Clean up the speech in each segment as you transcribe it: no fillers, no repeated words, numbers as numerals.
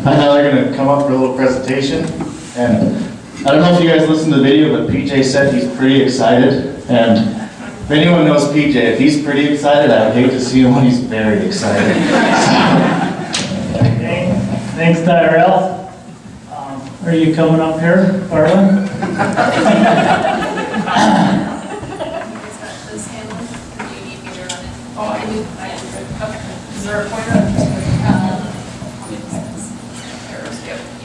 I know they're going to come up for a little presentation, and I don't know if you guys listened to the video, but PJ said he's pretty excited, and if anyone knows PJ, if he's pretty excited, I would hate to see him when he's very excited. Okay. Thanks, Tyrell. Are you coming up here, Arlen?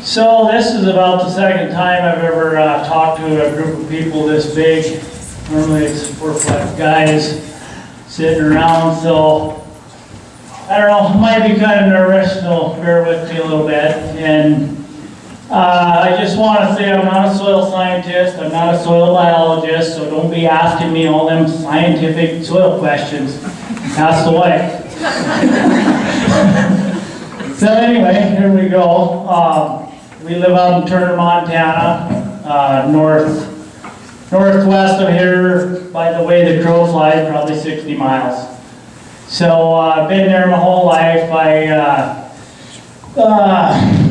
So this is about the second time I've ever talked to a group of people this big. Normally it's 4 or 5 guys sitting around, so I don't know, I might be kind of nervous, so bear with me a little bit. And I just want to say I'm not a soil scientist, I'm not a soil biologist, so don't be asking me all them scientific soil questions. Ask the wife. So anyway, here we go. We live out in Turner, Montana, northwest of here, by the way the crow flies, probably 60 miles. So I've been there my whole life. I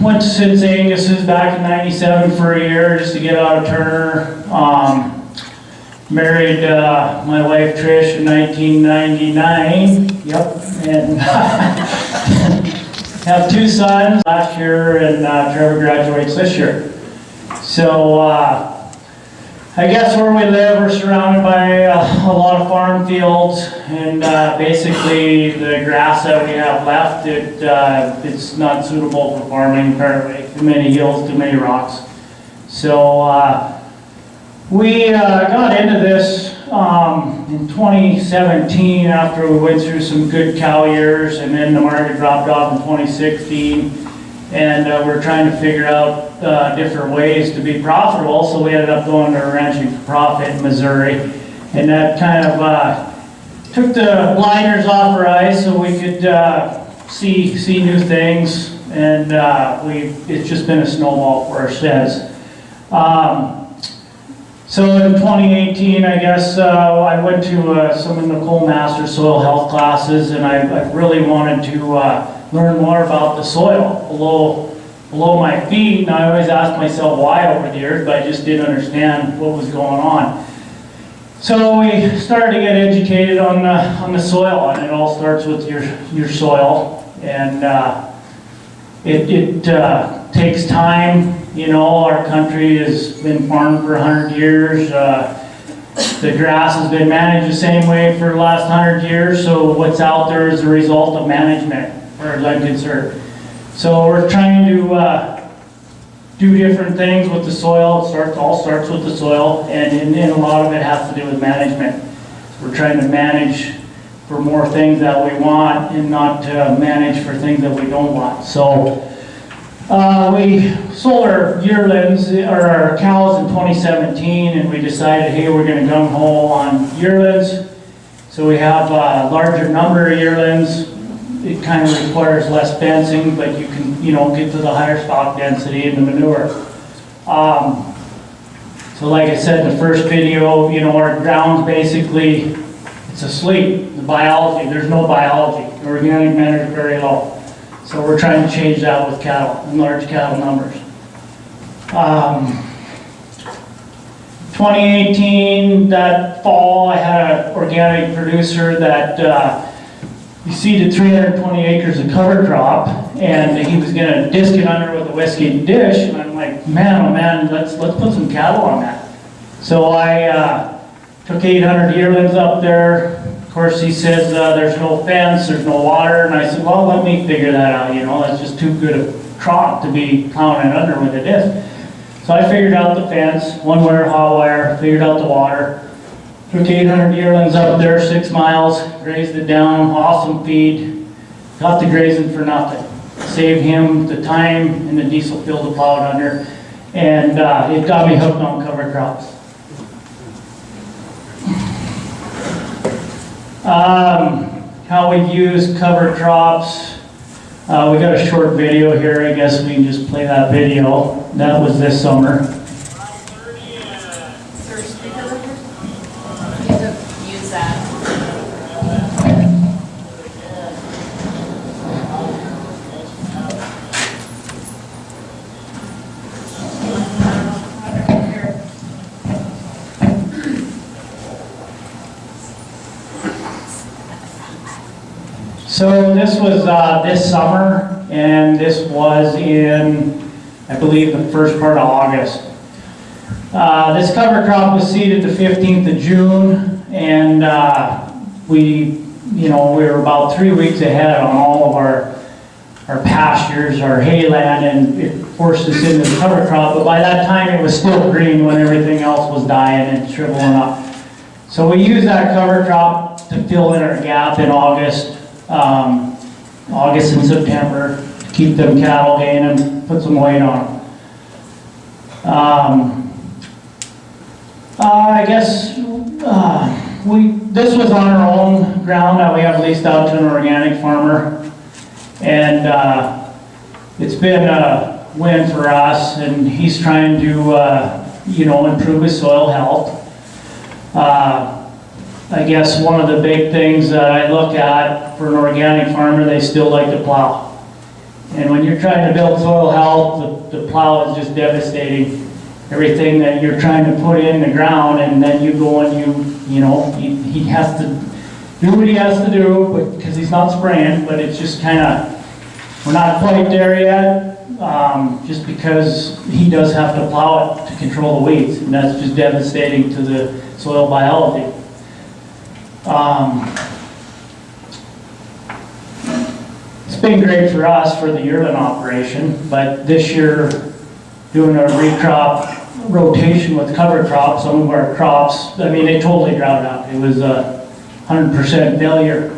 went to St. Angus's back in '97 for a year just to get out of Turner. Married my wife Trish in 1999. Yep, and have 2 sons last year, and Trevor graduates this year. So I guess where we live, we're surrounded by a lot of farm fields, and basically the grass that we have left, it's not suitable for farming apparently. Too many hills, too many rocks. So we got into this in 2017 after we went through some good cow years, and then the market dropped off in 2016, and we're trying to figure out different ways to be profitable, so we ended up going to ranching for profit in Missouri, and that kind of took the blinders off our eyes so we could see new things, and it's just been a snowball for us since. So in 2018, I guess, I went to some of Nicole Master's soil health classes, and I really wanted to learn more about the soil below my feet. And I always asked myself why over the years, but I just didn't understand what was going on. So we started to get educated on the soil, and it all starts with your soil. And it takes time. You know, our country has been farmed for 100 years. The grass has been managed the same way for the last 100 years, so what's out there is a result of management, as far as I'm concerned. So we're trying to do different things with the soil. It all starts with the soil, and a lot of it has to do with management. We're trying to manage for more things that we want and not manage for things that we don't want. So we sold our yearlings, or our cows, in 2017, and we decided, hey, we're going to gung ho on yearlings. So we have a larger number of yearlings. It kind of requires less fencing, but you can, get to the higher stock density in the manure. So like I said in the first video, our ground's basically, it's asleep. The biology, there's no biology. The organic matter is very low. So we're trying to change that with cattle, and large cattle numbers. 2018, that fall, I had an organic producer that he seeded 320 acres of cover crop, and he was going to disc it under with a whiskey dish, and I'm like, man, oh man, let's put some cattle on that. So I took 800 yearlings up there. Of course, he says there's no fence, there's no water, and I said, well, let me figure that out. That's just too good a crop to be plowing it under with a disc. So I figured out the fence, 1 wire, hot wire, figured out the water. Took 800 yearlings up there, 6 miles, grazed it down, awesome feed. Got the grazing for nothing. Saved him the time and the diesel fuel to plow it under, and it got me hooked on cover crops. How we use cover crops. We got a short video here. I guess we can just play that video. That was this summer. Use that. So this was this summer, and this was in, I believe, the first part of August. This cover crop was seeded the 15th of June, and we were about 3 weeks ahead on all of our pastures, our hayland, and it forced us into the cover crop. But by that time, it was still green when everything else was dying and shriveling up. So we used that cover crop to fill in our gap in August and September, to keep them cattle gaining, put some weight on them. I guess this was on our own ground that we have leased out to an organic farmer, and it's been a win for us. And he's trying to, improve his soil health. I guess one of the big things that I look at for an organic farmer, they still like to plow. And when you're trying to build soil health, the plow is just devastating. Everything that you're trying to put in the ground, and then you go and he has to do what he has to do, but because he's not spraying. But it's just kind of, we're not quite there yet, just because he does have to plow it to control the weeds, and that's just devastating to the soil biology. It's been great for us for the yearling operation, but this year, doing a recrop rotation with cover crops, some of our crops, they totally drowned out. It was a 100% failure.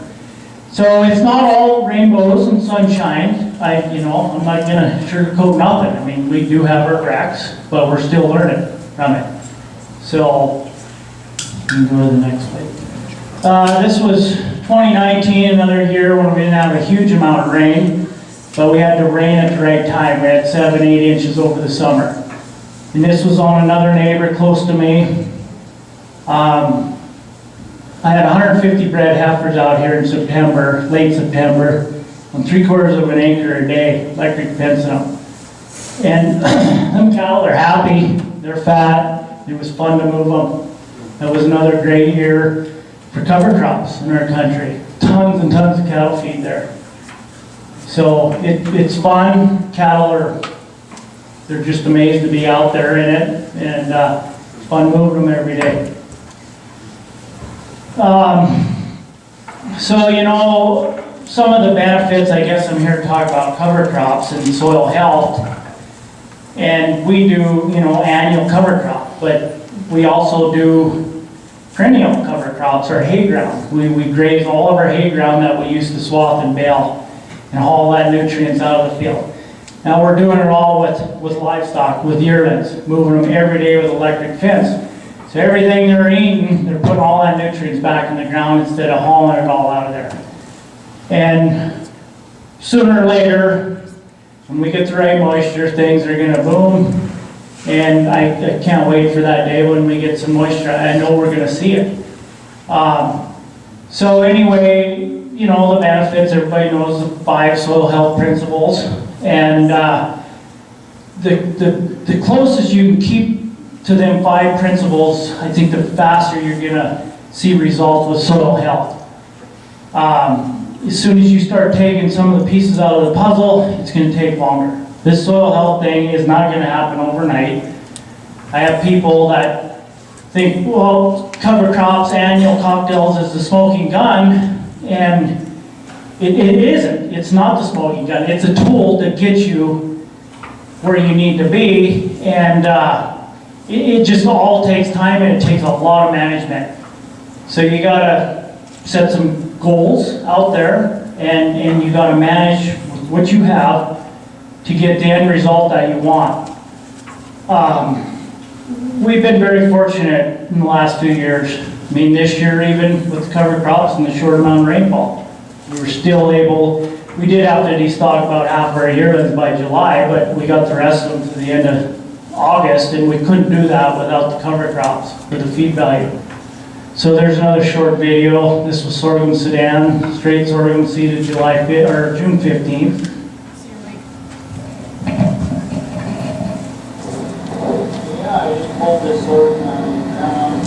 So it's not all rainbows and sunshine. I'm not gonna sugarcoat nothing. We do have our wrecks, but we're still learning from it. So, you can go to the next slide. This was 2019, another year when we didn't have a huge amount of rain, but we had to rain at the right time. We had 7-8 inches over the summer. And this was on another neighbor close to me. I had 150 bred heifers out here in September, late September, on 3/4 of an acre a day, electric fencing them. And them cattle are happy, they're fat, it was fun to move them. That was another great year for cover crops in our country. Tons and tons of cattle feed there. So it's fun. Cattle they're just amazed to be out there in it, and it's fun moving them every day. So, some of the benefits, I guess I'm here to talk about cover crops and soil health. And we do, annual cover crop, but we also do perennial cover crops, or hay ground. We graze all of our hay ground that we used to swath and bale and haul that nutrients out of the field. Now we're doing it all with livestock, with yearlings, moving them every day with electric fence. So everything they're eating, they're putting all that nutrients back in the ground instead of hauling it all out of there. And sooner or later, when we get the right moisture, things are going to boom. And I can't wait for that day when we get some moisture. I know we're going to see it. So anyway, the benefits, everybody knows the 5 soil health principles. And the closest you can keep to them 5 principles, I think the faster you're going to see results with soil health. As soon as you start taking some of the pieces out of the puzzle, it's going to take longer. This soil health thing is not going to happen overnight. I have people that think, well, cover crops, annual cocktails is the smoking gun, and it isn't. It's not the smoking gun. It's a tool to get you where you need to be, and it just all takes time, and it takes a lot of management. So you got to set some goals out there, and you got to manage what you have to get the end result that you want. We've been very fortunate in the last few years. This year, even with cover crops and the short amount of rainfall, we were still able, we did have to destock about half our yearlings by July, but we got the rest of them to the end of August, and we couldn't do that without the cover crops for the feed value. So there's another short video. This was sorghum Sudan, straight sorghum seeded June 15th. Yeah, I just pulled this sorghum out of the ground.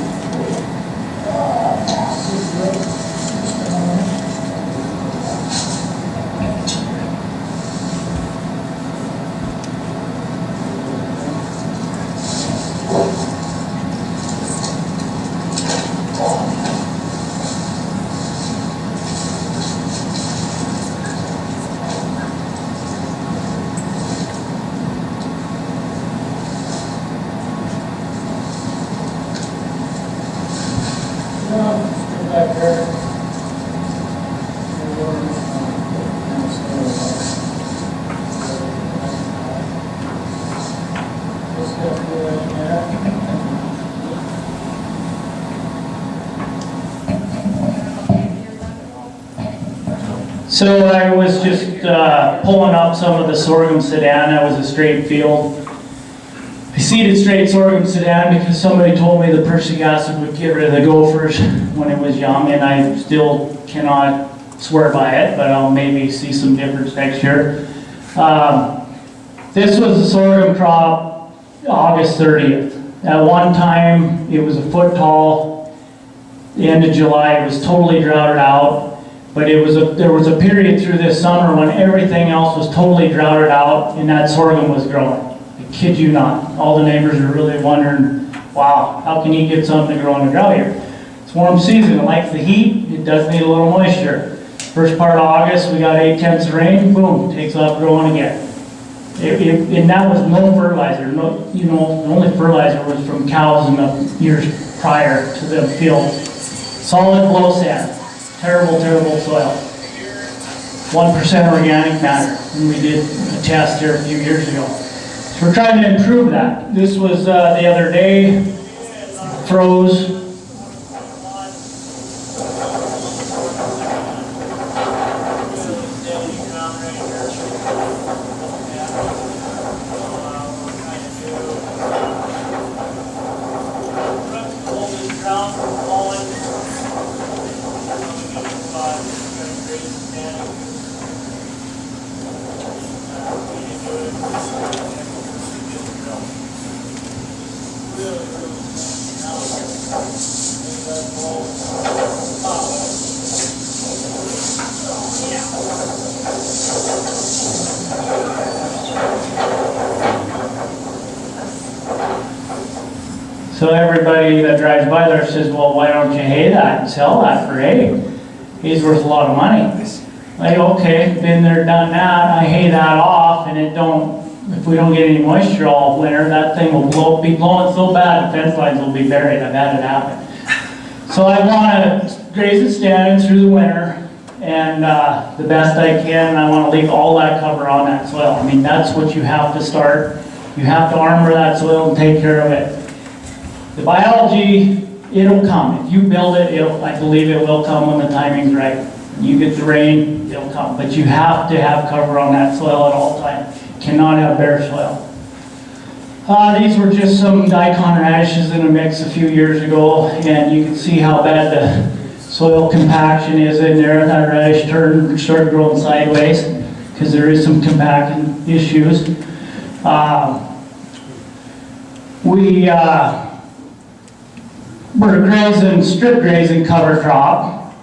So I was just pulling up some of the sorghum sedan. That was a straight field. I seeded straight sorghum sedan because somebody told me the prussic acid would get rid of the gophers when it was young, and I still cannot swear by it, but I'll maybe see some difference next year. This was the sorghum crop August 30th. At one time, it was a foot tall. The end of July, it was totally droughted out. But there was a period through this summer when everything else was totally droughted out and that sorghum was growing. I kid you not. All the neighbors are really wondering, wow, how can you get something to grow in a drought here? It's warm season, it likes the heat, it does need a little moisture. First part of August, we got 8/10 of rain, boom, takes off growing again. And that was no fertilizer. No, the only fertilizer was from cows in the years prior to the fields. Solid blow sand. Terrible, terrible soil. 1% organic matter. And we did a test here a few years ago. So we're trying to improve that. This was the other day. Froze. So everybody that drives by there says, well, why don't you hay that and sell that for hay? Hay's worth a lot of money. Like, okay, been there, done that, I hay that off, and if we don't get any moisture all winter, that thing will be blowing so bad, the fence lines will be buried. I've had it happen. So I want to graze it standing through the winter, and the best I can, and I want to leave all that cover on that soil. I mean, that's what you have to start. You have to armor that soil and take care of it. The biology, it'll come. If you build it, I believe it will come when the timing's right. You get the rain, it'll come. But you have to have cover on that soil at all times. Cannot have bare soil. These were just some daikon radishes in a mix a few years ago, and you can see how bad the soil compaction is in there. That radish started growing sideways because there is some compaction issues. We're grazing, strip grazing cover crop.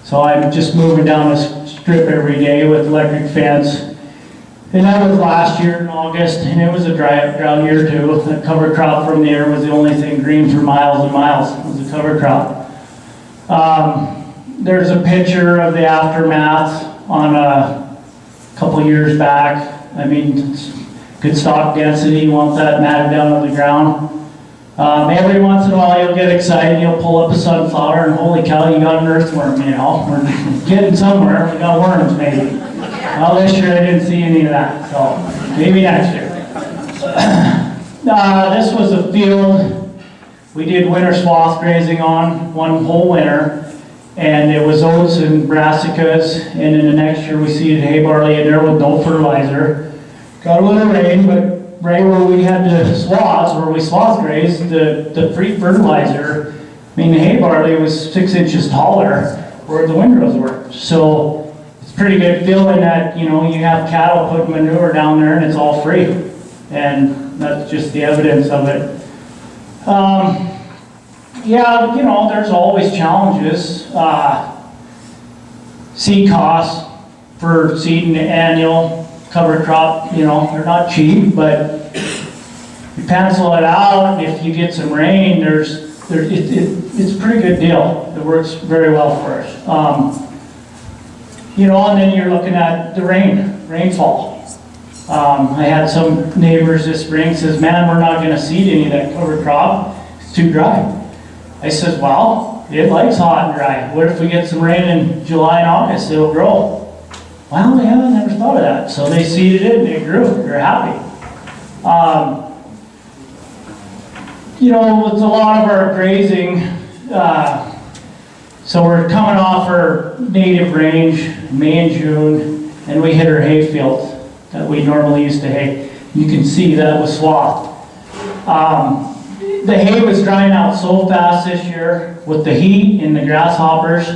So I'm just moving down the strip every day with electric fence. And that was last year in August, and it was a drought year too. The cover crop from there was the only thing green for miles and miles, was the cover crop. There's a picture of the aftermath on a couple years back. I mean, it's good stock density, you want that matted down on the ground. Every once in a while you'll get excited, you'll pull up a sunflower and holy cow, you got an earthworm, We're getting somewhere, we got worms maybe. Well, this year I didn't see any of that, so maybe next year. This was a field we did winter swath grazing on one whole winter, and it was oats and brassicas, and in the next year we seeded hay barley in there with no fertilizer. Got a little rain, but right where we had the swaths, where we swath grazed, the free fertilizer, the hay barley was 6 inches taller where the windrows were. So it's pretty good feeling that, you have cattle put manure down there and it's all free. And that's just the evidence of it. There's always challenges. Seed costs for seeding the annual cover crop, they're not cheap, but you pencil it out, and if you get some rain, it's a pretty good deal. It works very well for us. And then you're looking at the rainfall. I had some neighbors this spring says, man, we're not going to seed any of that cover crop. It's too dry. I said, well, it likes hot and dry. What if we get some rain in July and August? It'll grow. Well, I never thought of that. So they seeded it and it grew. They're happy. With a lot of our grazing, So we're coming off our native range, May and June, and we hit our hay fields that we normally used to hay. You can see that was swathed. The hay was drying out so fast this year with the heat and the grasshoppers.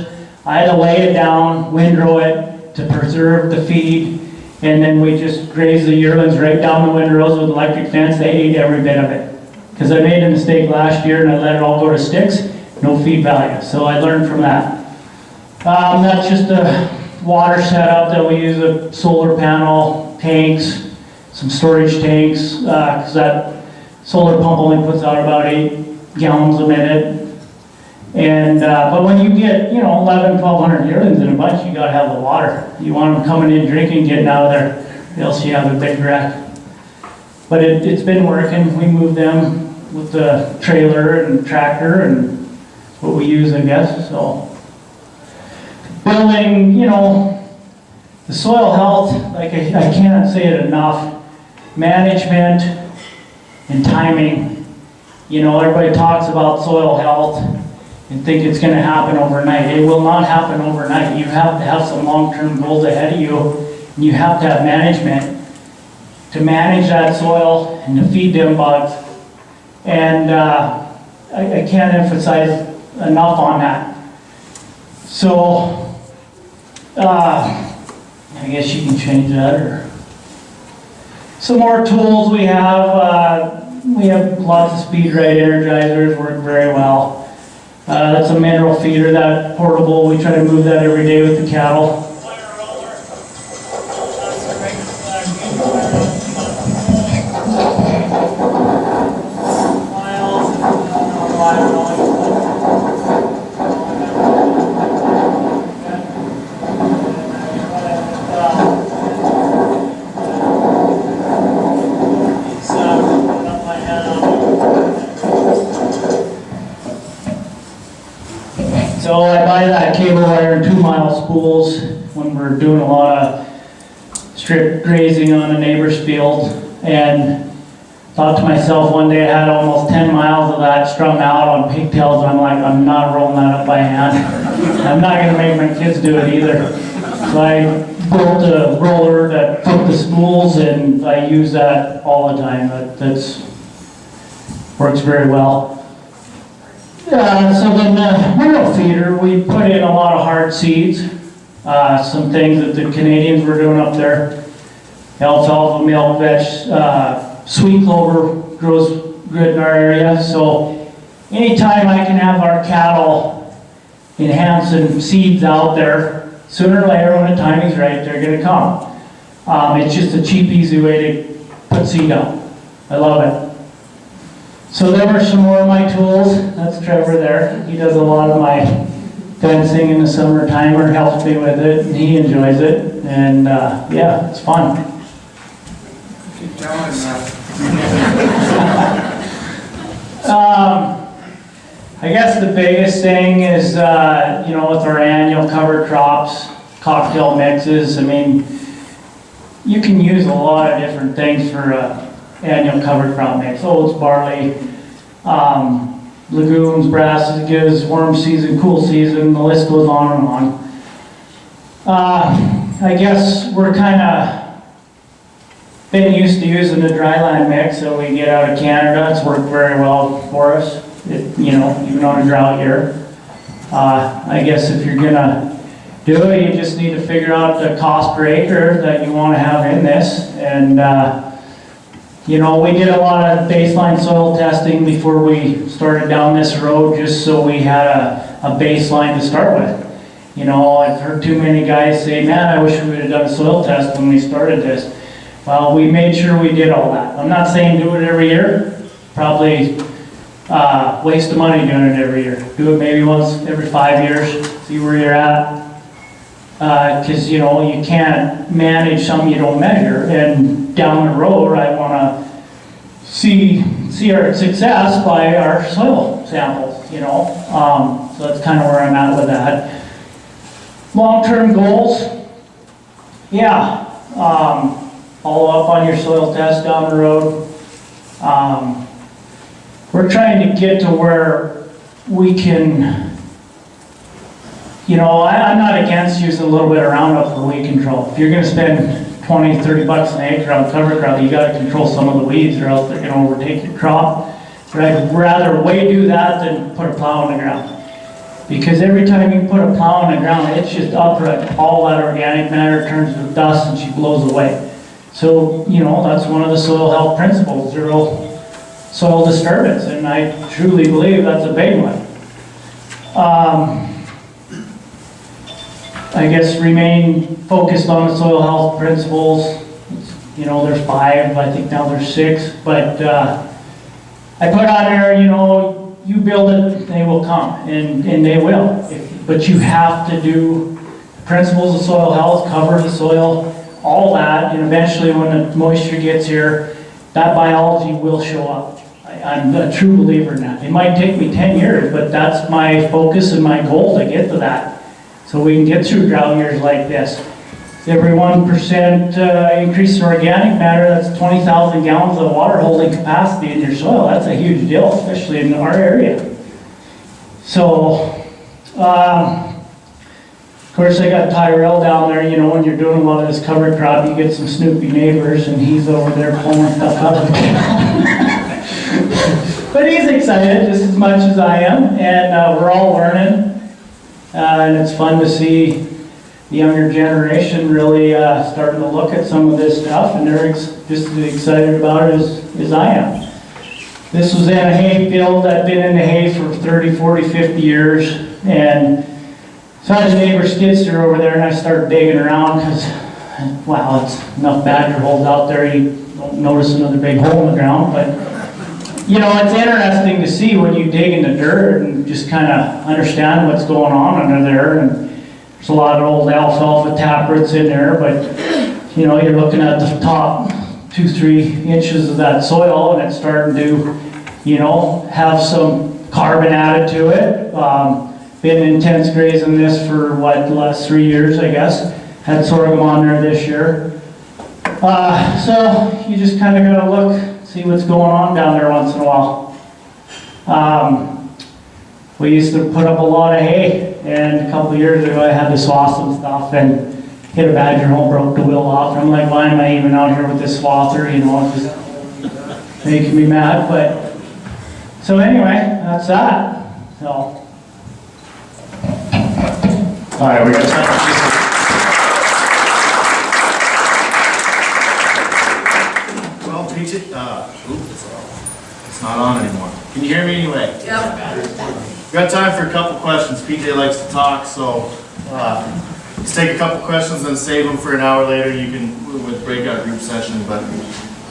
I had to lay it down, windrow it to preserve the feed, and then we just grazed the yearlings right down the windrows with electric fence. They ate every bit of it. Because I made a mistake last year and I let it all go to sticks, no feed value. So I learned from that. That's just a water setup that we use, a solar panel, tanks, some storage tanks, because that solar pump only puts out about 8 gallons a minute. And but when you get 11, 1,200 yearlings in a bunch, you got to have the water. You want them coming in, drinking, getting out of there, else you have a big wreck. But it's been working. We move them with the trailer and tractor and what we use, I guess. So building, the soil health, like I can't say it enough. Management and timing. Everybody talks about soil health and think it's going to happen overnight. It will not happen overnight. You have to have some long-term goals ahead of you, and you have to have management to manage that soil and to feed them bugs. And I can't emphasize enough on that. So I guess you can change that. Or some more tools we have. We have lots of speed right energizers, work very well. That's a mineral feeder, that portable. We try to move that every day with the cattle. So I buy that cable wire in 2-mile spools when we're doing a lot of strip grazing on a neighbor's field, and thought to myself one day I had almost 10 miles of that strung out on pigtails, and I'm like, I'm not rolling that up by hand. I'm not going to make my kids do it either. So I built a roller that took the spools, and I use that all the time. That's works very well. So then mineral feeder, we put in a lot of hard seeds, some things that the Canadians were doing up there. Alfalfa, milk veg, sweet clover grows good in our area. So anytime I can have our cattle enhancing seeds out there, sooner or later when the timing's right, they're going to come. It's just a cheap, easy way to put seed out. I love it. So there were some more of my tools. That's Trevor there. He does a lot of my fencing in the summertime, or helps me with it, and he enjoys it. And yeah, it's fun. Keep telling that. I guess the biggest thing is, with our annual cover crops, cocktail mixes. I mean, you can use a lot of different things for annual cover crop mix. Oats, barley, legumes, brassicas, warm season, cool season, the list goes on and on. I guess we're kind of been used to using the dryland mix that we get out of Canada. It's worked very well for us, even on a drought year. I guess if you're gonna do it, you just need to figure out the cost per acre that you want to have in this. And we did a lot of baseline soil testing before we started down this road, just so we had a baseline to start with. I've heard too many guys say, man, I wish we would have done a soil test when we started this. Well, we made sure we did all that. I'm not saying do it every year. Probably waste of money doing it every year. Do it maybe once every 5 years, see where you're at. Because you can't manage something you don't measure, and down the road I want to see our success by our soil samples. So that's kind of where I'm at with that. Long-term goals, yeah, follow up on your soil test down the road. We're trying to get to where we can you know, I'm not against using a little bit of Roundup for weed control. If you're gonna spend 20, 30 bucks an acre on cover crop, you gotta control some of the weeds or else they're gonna overtake your crop. But I'd rather way do that than put a plow in the ground. Because every time you put a plow in the ground, it's just uproot. All that organic matter turns to dust and she blows away. So, you know, that's one of the soil health principles, zero soil disturbance, and I truly believe that's a big one. I guess remain focused on the soil health principles. You know, there's 5, I think now there's 6, but I put on there, you know, you build it, they will come, and they will. But you have to do principles of soil health, cover the soil, all that, and eventually when the moisture gets here, that biology will show up. I'm a true believer in that. It might take me 10 years, but that's my focus and my goal to get to that. So we can get through drought years like this. Every 1% increase in organic matter, that's 20,000 gallons of water holding capacity in your soil. That's a huge deal, especially in our area. So, of course, I got Tyrell down there. You know, when you're doing a lot of this cover crop, you get some snoopy neighbors, and he's over there pulling stuff up. But he's excited just as much as I am, and we're all learning. And it's fun to see the younger generation really starting to look at some of this stuff, and they're just as excited about it as I am. This was in a hay field. I've been in the hay for 30, 40, 50 years, and so I had a neighbor skid steer over there, and I started digging around because, wow, it's enough badger holes out there, you don't notice another big hole in the ground, but you know, it's interesting to see when you dig in the dirt and just kind of understand what's going on under there. And there's a lot of old alfalfa taproots in there, but you know, you're looking at the top 2-3 inches of that soil, and it's starting to, you know, have some carbon added to it. Been intense grazing this for what, the last 3 years, I guess. Had sorghum on there this year. So you just kind of got to look, see what's going on down there once in a while. We used to put up a lot of hay, and a couple of years ago I had to swath some stuff and hit a badger hole, broke the wheel off. I'm like, why am I even out here with this swather? You know, it's just making me mad. But so anyway, that's that. So. All right, we got time. Well, PJ, it's not on anymore. Can you hear me anyway? Yep. We got time for a couple questions. PJ likes to talk, so let's take a couple questions and save them for an hour later. You can with breakout group session. But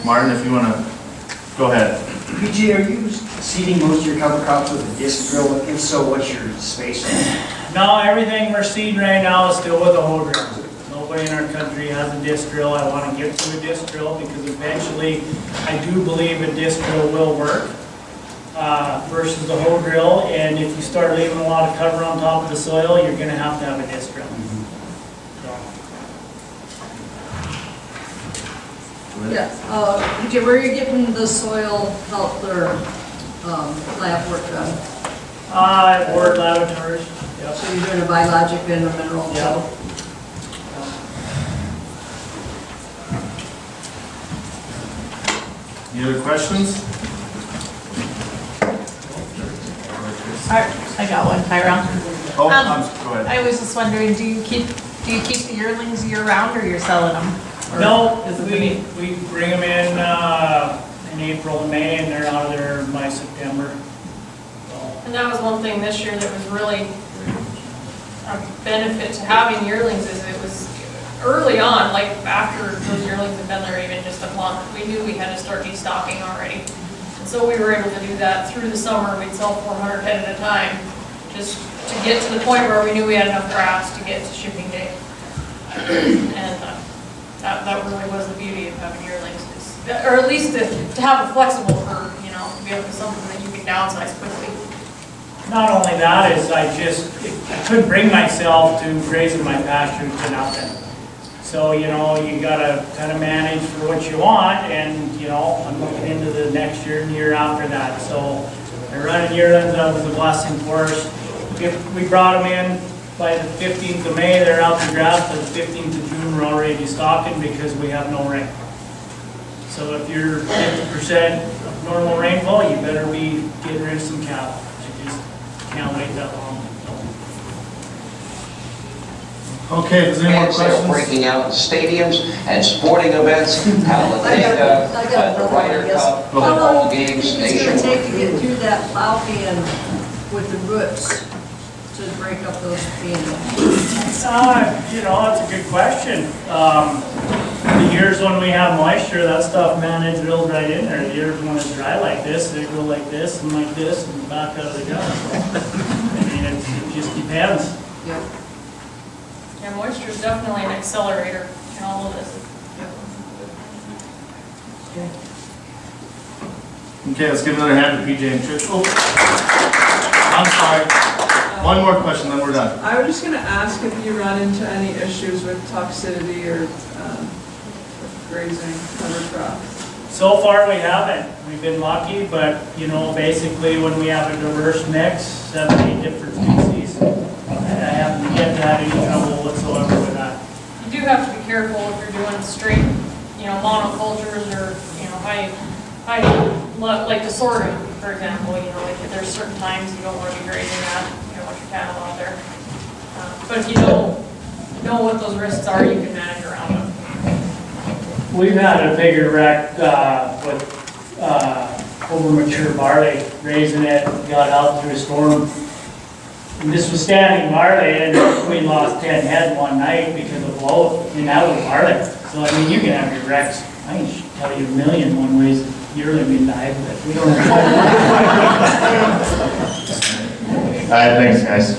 Martin, if you want to go ahead. PJ, are you seeding most of your cover crops with a disc drill? If so, what's your spacing? No, everything we're seeding right now is still with a hoe drill. Nobody in our country has a disc drill. I want to get to a disc drill because eventually I do believe a disc drill will work versus the hoe drill. And if you start leaving a lot of cover on top of the soil, you're going to have a disc drill. Yes. PJ, where are you getting the soil health or lab work done? Ward laboratories. Yep. So you're doing a biologic and a mineral? Yep. Any other questions? I got one, Tyrone. Oh, go ahead. I was just wondering, do you keep the yearlings year round, or you're selling them? Or No, is it we bring them in April and May, and they're out of there by September. And that was one thing this year that was really a benefit to having yearlings is it was early on, like after those yearlings had been there even just a month, we knew we had to start destocking already. And so we were able to do that through the summer. We'd sell 400 head at a time just to get to the point where we knew we had enough grass to get to shipping day. And that really was the beauty of having yearlings, or at least to have a flexible herd, you know, to be able to something that you can downsize quickly. Not only that, is I couldn't bring myself to grazing my pasture to nothing. So, you know, you gotta kind of manage for what you want, and, you know, I'm looking into the next year and the year after that. So, running yearlings, that was a blessing for us. We brought them in by the 15th of May, they're out to grass, by the 15th of June, we're already stocking because we have no rain. So if you're 50% of normal rainfall, you better be getting rid of some cattle. You just can't wait that long. Okay, if there's any more Fan sale questions? breaking out in stadiums and sporting events, Talladega, I got the another one, I Ryder guess. Cup, How long football do you games, think it's gonna take to nationwide. get through that plow pan with the roots to break up those pans? You know, that's a good question. The years when we have moisture, that stuff, man, it drills right in there. The years when it's dry like this, they go like this and back out of the gun. I mean, it just depends. Yep. Yeah, moisture is definitely an accelerator in all of this. Okay, let's give another hand to PJ and Trish. Oh, I'm sorry. One more question, then we're done. I was just gonna ask if you run into any issues with toxicity or with grazing cover crops. So far, we haven't. We've been lucky, but, you know, basically, when we have a diverse mix, 7, 8 different species, I haven't yet had any trouble whatsoever with that. You do have to be careful if you're doing straight, monocultures or, like the sorghum, for example, like there's certain times you don't want to be grazing that, you don't want your cattle out there. But if you know what those risks are, you can manage around them. We've had a bigger wreck with over-mature barley, raising it, got out through a storm. And this was standing barley, and we lost 10 head one night because of bloat, and that was barley. So, I mean, you can have your wrecks, I can tell you a million one ways yearly we die, but we don't. All right, thanks, guys.